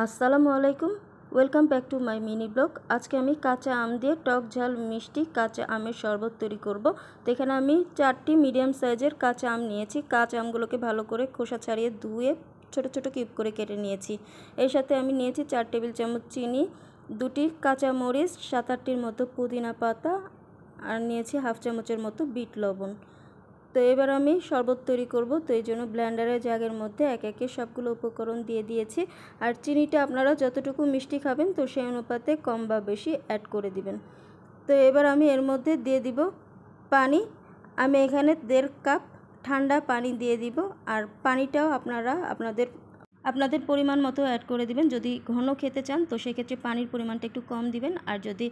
আসসালামু আলাইকুম, welcome back to my mini blog. আজকে আমি কাঁচা আম দিয়ে টক ঝাল মিষ্টি কাঁচা আমের শরবত তৈরি করব। তো এখানে আমি 4টি মিডিয়াম সাইজের কাঁচা আম নিয়েছি। কাঁচা আমগুলোকে ভালো করে খোসা ছাড়িয়ে ধুয়ে ছোট ছোট কিউব করে কেটে নিয়েছি। এর সাথে আমি নিয়েছি 4 টেবিল চামচ চিনি, 2টি কাঁচা মরিচ, 7-8টির মতো পুদিনা পাতা, আর নিয়েছি হাফ চামচের মতো বিট লবণ। তো এবার আমি শরবত তৈরি করব। তো এই জন্য ব্লেন্ডারের জাগের মধ্যে একে একে সবগুলো উপকরণ দিয়ে দিয়েছি। আর চিনিটা আপনারা যতটুকু মিষ্টি খাবেন তো সেই অনুপাতে কম বা বেশি অ্যাড করে দিবেন। তো এবার আমি এর মধ্যে দিয়ে দিব পানি। আমি এখানে 1.5 কাপ ঠান্ডা পানি দিয়ে দিব। আর পানিটাও আপনারা আপনাদের পরিমাণ মতো অ্যাড করে দিবেন। যদি ঘন খেতে চান তো সেক্ষেত্রে পানির পরিমাণটা একটু কম দিবেন, আর যদি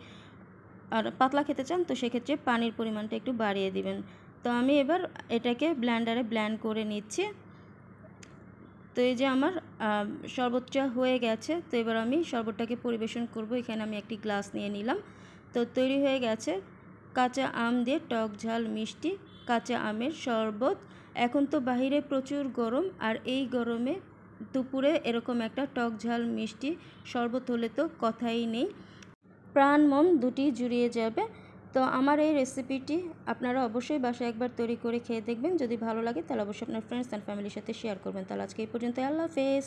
পাতলা খেতে চান তো সেক্ষেত্রে পানির পরিমাণটা একটু বাড়িয়ে দিবেন। তো আমি এবার এটাকে ব্লেন্ডারে ব্লেন্ড করে নিচ্ছি। তো এই যে আমার শরবতটা হয়ে গেছে। তো এবার আমি শরবতটাকে পরিবেশন করব। এখানে আমি একটি গ্লাস নিয়ে নিলাম। তো তৈরি হয়ে গেছে কাঁচা আম দিয়ে টক ঝাল মিষ্টি কাঁচা আমের শরবত। এখন তো বাহিরে প্রচুর গরম, আর এই গরমে দুপুরে এরকম একটা টক ঝাল মিষ্টি শরবত হলে তো কথাই নেই, প্রাণ মন দুটি জুড়িয়ে যাবে। তো আমার এই রেসিপিটি আপনারা অবশ্যই বাসায় একবার তৈরি করে খেয়ে দেখবেন। যদি ভালো লাগে তাহলে অবশ্যই আপনার ফ্রেন্ডস অ্যান্ড ফ্যামিলির সাথে শেয়ার করবেন। তাহলে আজকে এই পর্যন্ত, আল্লাহ হাফেজ।